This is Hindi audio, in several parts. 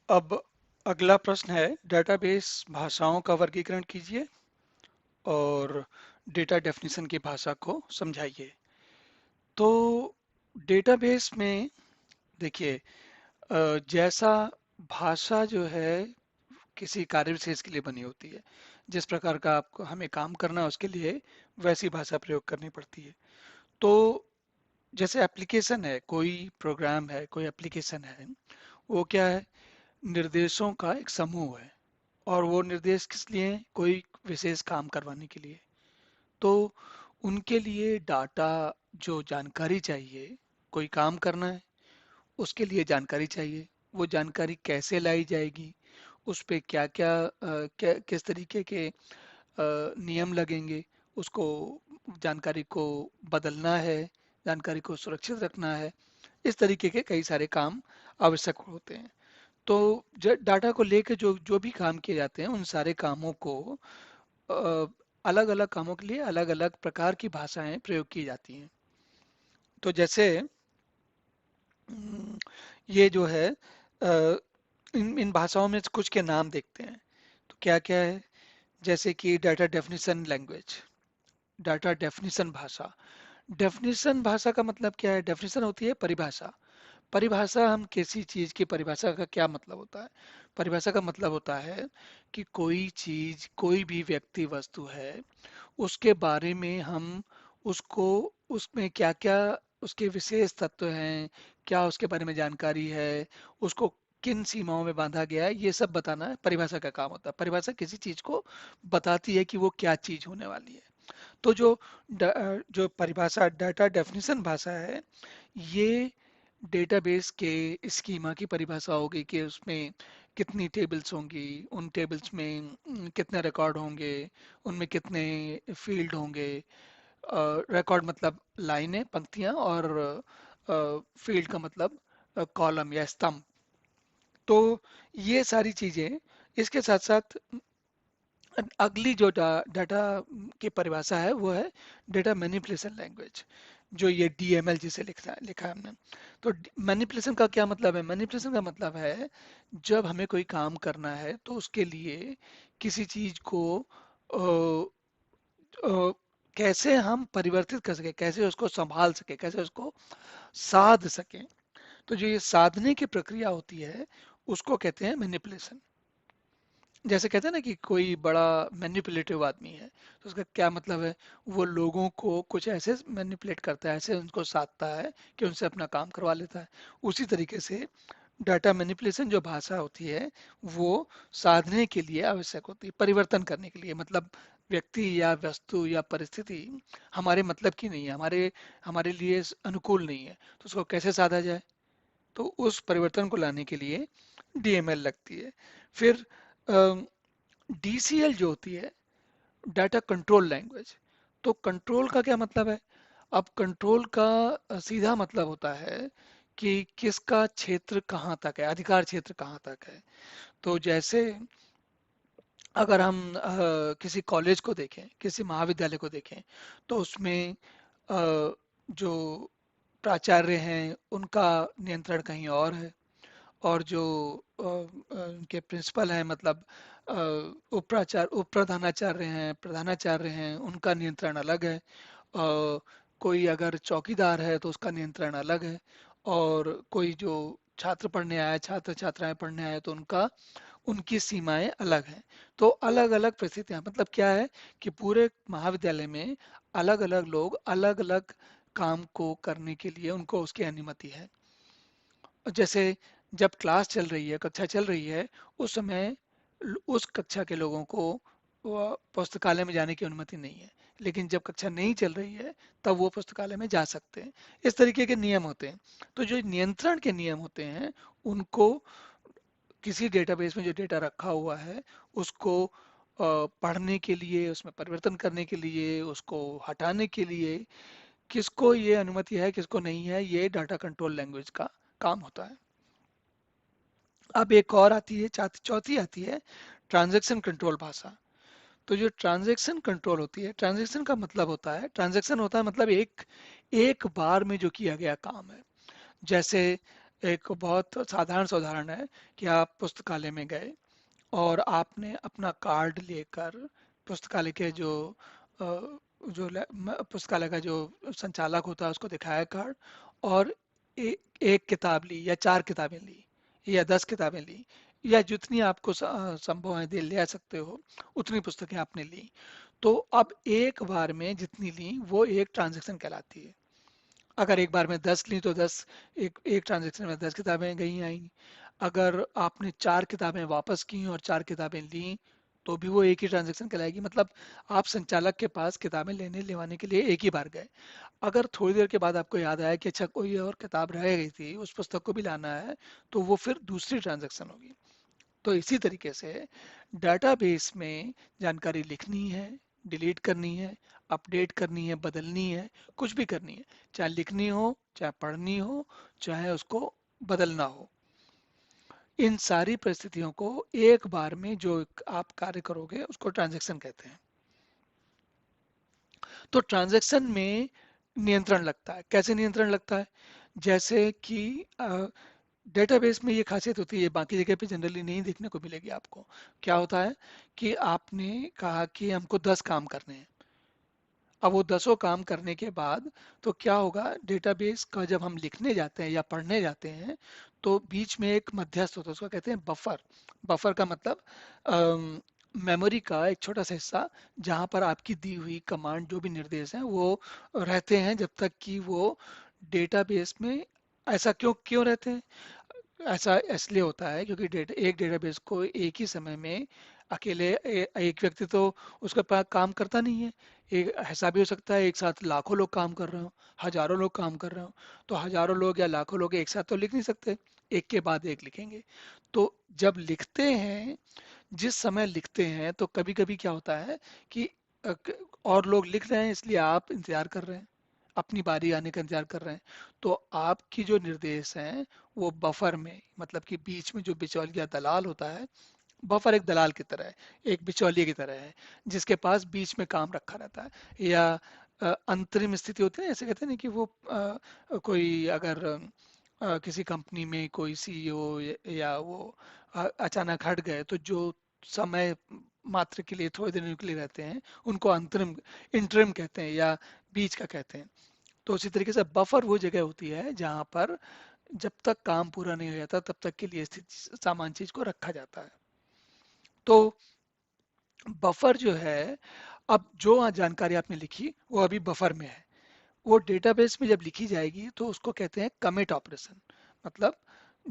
अब अगला प्रश्न है, डेटाबेस भाषाओं का वर्गीकरण कीजिए और डेटा डेफिनेशन की भाषा को समझाइए। तो डेटाबेस में देखिए, जैसा भाषा जो है किसी कार्य विशेष के लिए बनी होती है, जिस प्रकार का आपको हमें काम करना है उसके लिए वैसी भाषा प्रयोग करनी पड़ती है। तो जैसे एप्लीकेशन है, कोई प्रोग्राम है, कोई एप्लीकेशन है, वो क्या है, निर्देशों का एक समूह है। और वो निर्देश किस लिए हैं? कोई विशेष काम करवाने के लिए। तो उनके लिए डाटा, जो जानकारी चाहिए, कोई काम करना है उसके लिए जानकारी चाहिए। वो जानकारी कैसे लाई जाएगी, उस पे क्या क्या किस तरीके के नियम लगेंगे, उसको जानकारी को बदलना है, जानकारी को सुरक्षित रखना है, इस तरीके के कई सारे काम आवश्यक होते हैं। तो डाटा को लेके जो जो भी काम किए जाते हैं, उन सारे कामों को अलग अलग कामों के लिए अलग अलग प्रकार की भाषाएं प्रयोग की जाती हैं। तो जैसे हम्म, ये जो है, इन इन भाषाओं में कुछ के नाम देखते हैं। तो क्या क्या है, जैसे कि data definition language, data definition भाषा। डेफिनेशन भाषा का मतलब क्या है? डेफिनेशन होती है परिभाषा। परिभाषा, हम किसी चीज की परिभाषा का क्या मतलब होता है? परिभाषा का मतलब होता है कि कोई चीज, कोई भी व्यक्ति, वस्तु है, उसके बारे में हम उसको, उसमें क्या क्या उसके विशेष तत्व हैं, क्या उसके बारे में जानकारी है, उसको किन सीमाओं में बांधा गया है, ये सब बताना परिभाषा का काम होता है। परिभाषा किसी चीज को बताती है कि वो क्या चीज होने वाली है। तो जो परिभाषा, डाटा डेफिनेशन भाषा है, ये डेटाबेस के स्कीमा की परिभाषा होगी कि उसमें कितनी टेबल्स होंगी, उन टेबल्स में कितने रिकॉर्ड होंगे, उनमें कितने फील्ड होंगे। रिकॉर्ड मतलब लाइनें, पंक्तियां, और फील्ड का मतलब कॉलम या स्तंभ। तो ये सारी चीजें, इसके साथ साथ अगली जो डाटा की परिभाषा है वो है डेटा मैनिपुलेशन लैंग्वेज, जो ये डीएमएल जिसे लिखा है हमने। तो मैनिपुलेशन का क्या मतलब है? मैनिपुलेशन का मतलब है, जब हमें कोई काम करना है तो उसके लिए किसी चीज को अ, कैसे हम परिवर्तित कर सके, कैसे उसको संभाल सके, कैसे उसको साध सके। तो जो ये साधने की प्रक्रिया होती है, उसको कहते हैं मैनिपुलेशन। जैसे कहते हैं ना कि कोई बड़ा मैनिपुलेटिव आदमी है, तो उसका क्या मतलब है? वो लोगों को कुछ ऐसे मैनिपुलेट करता है, ऐसे उनको साधता है कि उनसे अपना काम करवा लेता है। उसी तरीके से डाटा मैनिपुलेशन जो भाषा होती है, वो साधने के लिए आवश्यक होती है, परिवर्तन करने के लिए। मतलब व्यक्ति या वस्तु या परिस्थिति हमारे मतलब की नहीं है, हमारे हमारे लिए अनुकूल नहीं है, तो उसको कैसे साधा जाए? तो उस परिवर्तन को लाने के लिए डीएमएल लगती है। फिर डीसीएल जो होती है, डाटा कंट्रोल लैंग्वेज। तो कंट्रोल का क्या मतलब है? अब कंट्रोल का सीधा मतलब होता है कि किसका क्षेत्र कहाँ तक है, अधिकार क्षेत्र कहाँ तक है। तो जैसे अगर हम किसी कॉलेज को देखें, किसी महाविद्यालय को देखें, तो उसमें जो प्राचार्य हैं उनका नियंत्रण कहीं और है, और जो उनके प्रिंसिपल हैं, मतलब उप प्रधानाचार्य हैं, प्रधानाचार्य हैं, उनका नियंत्रण अलग है। कोई अगर चौकीदार है तो उसका नियंत्रण अलग है। और कोई जो छात्र पढ़ने आया, छात्र छात्राएं पढ़ने आए, तो उनका, उनकी सीमाएं अलग हैं। तो अलग अलग परिस्थितियां, मतलब क्या है कि पूरे महाविद्यालय में अलग अलग लोग अलग अलग काम को करने के लिए उनको उसकी अनुमति है। जैसे जब क्लास चल रही है, कक्षा चल रही है, उस समय उस कक्षा के लोगों को पुस्तकालय में जाने की अनुमति नहीं है। लेकिन जब कक्षा नहीं चल रही है, तब वो पुस्तकालय में जा सकते हैं। इस तरीके के नियम होते हैं। तो जो नियंत्रण के नियम होते हैं, उनको किसी डेटाबेस में जो डेटा रखा हुआ है, उसको पढ़ने के लिए, उसमें परिवर्तन करने के लिए, उसको हटाने के लिए, किसको ये अनुमति है, किसको नहीं है, ये डाटा कंट्रोल लैंग्वेज का काम होता है। अब एक और आती है, चौथी आती है ट्रांजैक्शन कंट्रोल भाषा। तो जो ट्रांजैक्शन कंट्रोल होती है, ट्रांजैक्शन का मतलब होता है, ट्रांजैक्शन होता है मतलब एक एक बार में जो किया गया काम है। जैसे एक बहुत साधारण सा उदाहरण है कि आप पुस्तकालय में गए और आपने अपना कार्ड लेकर पुस्तकालय के जो पुस्तकालय का जो संचालक होता है उसको दिखाया कार्ड, और एक किताब ली या चार किताबें ली या 10 किताबें ली या जितनी आपको संभव है दे ले सकते हो उतनी पुस्तकें आपने ली। तो अब एक बार में जितनी ली वो एक ट्रांजैक्शन कहलाती है। अगर एक बार में 10 ली तो 10, एक ट्रांजैक्शन में 10 किताबें गई आई। अगर आपने चार किताबें वापस की और चार किताबें ली तो भी वो एक ही ट्रांजैक्शन कहलाएगी। मतलब आप संचालक के पास किताबें लेने लेवाने के लिए एक ही बार गए। अगर थोड़ी देर के बाद आपको याद आया कि अच्छा कोई और किताब रह गई थी उस पुस्तक को भी लाना है, तो वो फिर दूसरी ट्रांजैक्शन होगी। तो इसी तरीके से डाटाबेस में जानकारी लिखनी है, डिलीट करनी है, अपडेट करनी है, बदलनी है, कुछ भी करनी है, चाहे लिखनी हो, चाहे पढ़नी हो, चाहे उसको बदलना हो, इन सारी परिस्थितियों को एक बार में जो आप कार्य करोगे उसको ट्रांजैक्शन कहते हैं। तो ट्रांजैक्शन में नियंत्रण लगता है। कैसे नियंत्रण लगता है? जैसे कि डेटाबेस में ये खासियत होती है, बाकी जगह पे जनरली नहीं देखने को मिलेगी आपको। क्या होता है कि आपने कहा कि हमको 10 काम करने हैं। अब वो 10 काम करने के बाद तो क्या होगा, डेटाबेस का जब हम लिखने जाते हैं या पढ़ने जाते हैं तो बीच में एक मध्यस्थ होता है, उसको कहते हैं बफर। बफर का मतलब मेमोरी का एक छोटा सा हिस्सा जहां पर आपकी दी हुई कमांड जो भी निर्देश हैं वो रहते हैं जब तक कि वो डेटाबेस में। ऐसा क्यों क्यों रहते हैं? ऐसा इसलिए होता है क्योंकि एक डेटाबेस को एक ही समय में अकेले एक व्यक्ति तो उसके पास काम करता नहीं है। एक ऐसा भी हो सकता है एक साथ लाखों लोग काम कर रहे हो, हजारों लोग काम कर रहे हो। तो हजारों लोग या लाखों लोग एक साथ तो लिख नहीं सकते, एक के बाद एक लिखेंगे। तो जब लिखते हैं, जिस समय लिखते हैं तो कभी कभी क्या होता है कि और लोग लिख रहे हैं इसलिए आप इंतजार कर रहे हैं, अपनी बारी आने का इंतजार कर रहे हैं। तो आपकी जो निर्देश हैं वो बफर में, मतलब कि बीच में जो बिचौलिया दलाल होता है, बफर एक दलाल की तरह है, एक बिचौलिए की तरह है जिसके पास बीच में काम रखा रहता है। या अंतरिम स्थिति होती है, ऐसे कहते हैं ना कि वो कोई अगर किसी कंपनी में कोई सीईओ या वो अचानक हट गए तो जो समय मात्र के लिए थोड़े दिनों के लिए रहते हैं उनको अंतरिम, इंटरिम कहते हैं या बीच का कहते हैं। तो उसी तरीके से बफर वो जगह होती है जहां पर जब तक काम पूरा नहीं हो जाता तब तक के लिए स्थित सामान चीज को रखा जाता है। तो बफर जो है, अब जो जानकारी आपने लिखी वो अभी बफर में है, वो डेटाबेस में जब लिखी जाएगी तो उसको कहते हैं कमिट ऑपरेशन। मतलब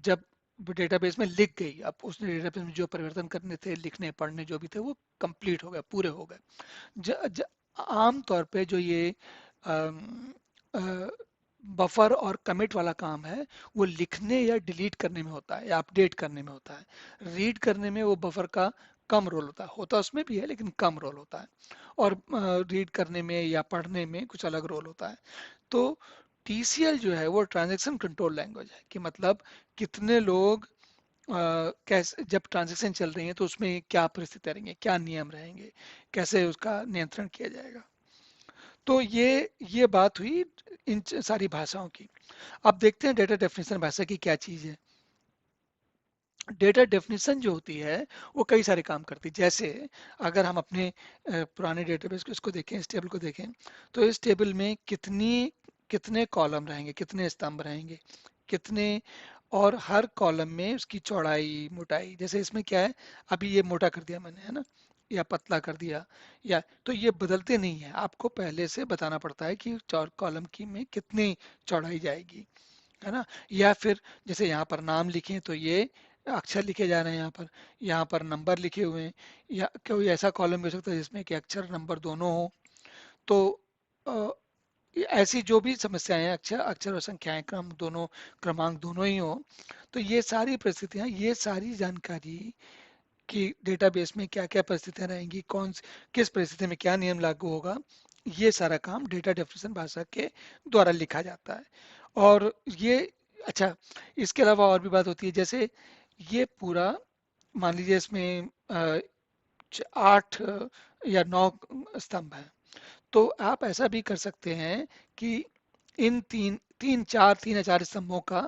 जब डेटाबेस में लिख गई, अब उसने डेटाबेस में जो परिवर्तन करने थे, लिखने पढ़ने जो भी थे वो कंप्लीट हो गए, पूरे हो गए। ज, ज, आम तौर पे जो ये बफर और कमिट वाला काम है वो लिखने या डिलीट करने में होता है या अपडेट करने में होता है। रीड करने में वो बफर का कम रोल होता है, होता उसमें भी है लेकिन कम रोल होता है। और रीड करने में या पढ़ने में कुछ अलग रोल होता है। तो टीसीएल जो है वो ट्रांजैक्शन कंट्रोल लैंग्वेज है, कि मतलब कितने लोग कैसे जब ट्रांजैक्शन चल रही है तो उसमें क्या परिस्थितियां रहेंगी, क्या नियम रहेंगे, कैसे उसका नियंत्रण किया जाएगा। तो ये बात हुई इन सारी भाषाओं की। अब देखते हैं डेटा डेफिनेशन भाषा की क्या चीज है। डेटा डेफिनेशन जो होती है वो कई सारे काम करती है। जैसे अगर हम अपने पुराने डेटाबेस को इसको देखें, इस टेबल को देखें, तो इस टेबल में कितने कॉलम रहेंगे, कितने स्तंभ रहेंगे, कितने, और हर कॉलम में उसकी चौड़ाई मोटाई। जैसे इसमें क्या है, अभी ये मोटा कर दिया मैंने, है ना, या पतला कर दिया, या तो ये बदलते नहीं है, आपको पहले से बताना पड़ता है कि चौर कॉलम की में कितनी चौड़ाई जाएगी, है ना। या फिर जैसे यहाँ पर नाम लिखे तो ये अक्षर लिखे जा रहे हैं, यहाँ पर नंबर लिखे हुए हैं, या कोई ऐसा कॉलम भी हो सकता है जिसमें कि अक्षर नंबर दोनों हो। तो अ, ऐसी जो भी समस्याएं हैं, अक्षर अक्षर और संख्याएं क्रमांक दोनों ही हो, तो ये सारी परिस्थितियां, ये सारी जानकारी कि डेटाबेस में क्या क्या परिस्थितियां रहेंगी, किस परिस्थिति में क्या नियम लागू होगा, ये सारा काम डेटा डेफिनेशन भाषा के द्वारा लिखा जाता है। और ये, अच्छा, इसके अलावा और भी बात होती है। जैसे ये पूरा, मान लीजिए इसमें 8 या 9 स्तंभ हैं, तो आप ऐसा भी कर सकते हैं कि इन तीन तीन चार 3 या 4 स्तंभों का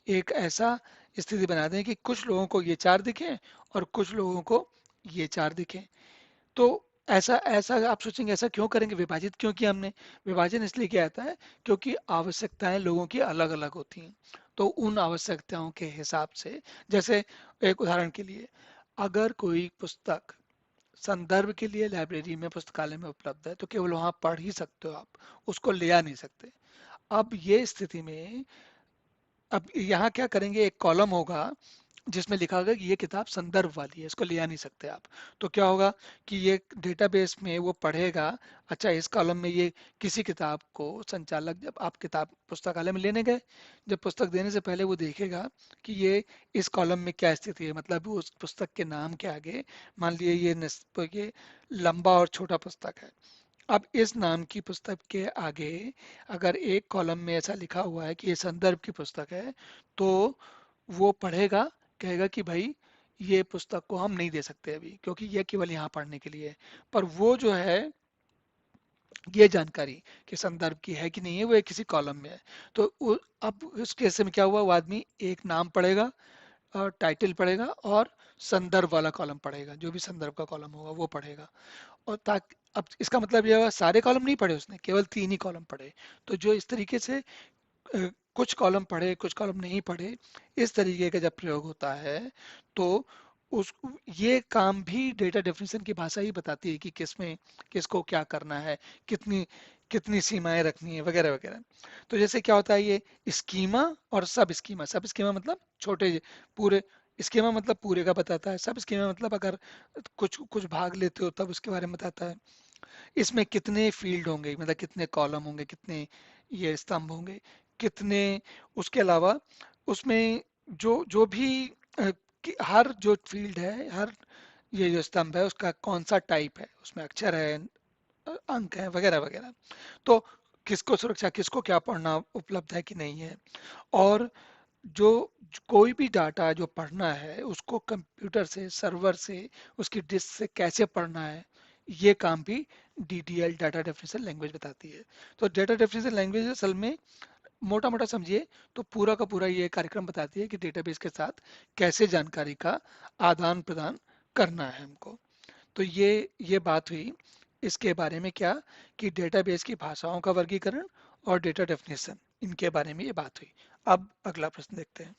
एक ऐसा स्थिति बना दें कि कुछ लोगों को ये चार दिखें और कुछ लोगों को ये चार दिखें। तो ऐसा ऐसा आप सोचेंगे ऐसा क्यों करेंगे, विभाजित क्यों किया हमने? विभाजन इसलिए किया जाता है क्योंकि आवश्यकताएं लोगों की अलग अलग होती हैं। तो उन आवश्यकताओं के हिसाब से, जैसे एक उदाहरण के लिए, अगर कोई पुस्तक संदर्भ के लिए लाइब्रेरी में पुस्तकालय में उपलब्ध है तो केवल वहां पढ़ ही सकते हो आप, उसको ले आ नहीं सकते। अब ये स्थिति में, अब यहाँ क्या करेंगे, एक कॉलम होगा जिसमें लिखा होगा कि ये किताब संदर्भ वाली है, इसको ले आ नहीं सकते आप। तो क्या होगा कि ये डेटाबेस में वो पढ़ेगा, अच्छा इस कॉलम में ये किसी किताब को संचालक, जब आप किताब पुस्तकालय में लेने गए, जब पुस्तक देने से पहले वो देखेगा कि ये इस कॉलम में क्या स्थिति है, मतलब वो उस पुस्तक के नाम के आगे मान लिए ये लंबा और छोटा पुस्तक है। अब इस नाम की पुस्तक के आगे अगर एक कॉलम में ऐसा लिखा हुआ है कि ये संदर्भ की पुस्तक है, तो वो पढ़ेगा, कहेगा कि भाई ये पुस्तक को हम नहीं दे सकते अभी क्योंकि ये केवल यहाँ पढ़ने के लिए है। पर वो जो है ये जानकारी कि संदर्भ की है कि नहीं है, वो एक किसी कॉलम में है। तो अब उस केस में क्या हुआ, वो आदमी एक नाम पढ़ेगा और टाइटल पढ़ेगा और संदर्भ वाला कॉलम पढ़ेगा, जो भी संदर्भ का कॉलम होगा वो पढ़ेगा। और ताकि अब इसका मतलब यह हुआ सारे कॉलम नहीं पढ़े उसने, केवल तीन ही कॉलम पढ़े। तो जो इस तरीके से कुछ कॉलम पढ़े कुछ कॉलम नहीं पढ़े, इस तरीके का जब प्रयोग होता है, तो उस ये काम भी डेटा डेफिनेशन की भाषा ही बताती है कि किसमें किसको क्या करना है, कितनी कितनी सीमाएं रखनी है, वगैरह वगैरह। तो जैसे क्या होता है, ये स्कीमा और सब स्कीमा, सब स्कीमा मतलब छोटे पूरे, स्कीमा मतलब पूरे का बताता है, सब स्कीमा मतलब अगर कुछ कुछ भाग लेते हो तब उसके बारे में बताता है। इसमें कितने फील्ड होंगे, मतलब कितने कॉलम होंगे, कितने ये स्तंभ होंगे, कितने, उसके अलावा उसमें जो जो भी हर जो फील्ड है, हर ये जो स्तंभ है उसका कौन सा टाइप है, उसमें अक्षर है, अंक है, वगैरह वगैरह। तो किसको सुरक्षा, किसको क्या पढ़ना उपलब्ध है कि नहीं है, और जो कोई भी डाटा जो पढ़ना है उसको कंप्यूटर से, सर्वर से, उसकी डिस्क से कैसे पढ़ना है, ये काम भी डीडीएल डाटा डेफिनेशन लैंग्वेज बताती है। तो डाटा डेफिनेशन लैंग्वेज असल में मोटा मोटा समझिए तो पूरा का पूरा ये कार्यक्रम बताती है कि डेटाबेस के साथ कैसे जानकारी का आदान प्रदान करना है हमको। तो ये बात हुई इसके बारे में, क्या कि डेटाबेस की भाषाओं का वर्गीकरण और डेटा डेफिनेशन, इनके बारे में ये बात हुई। अब अगला प्रश्न देखते हैं।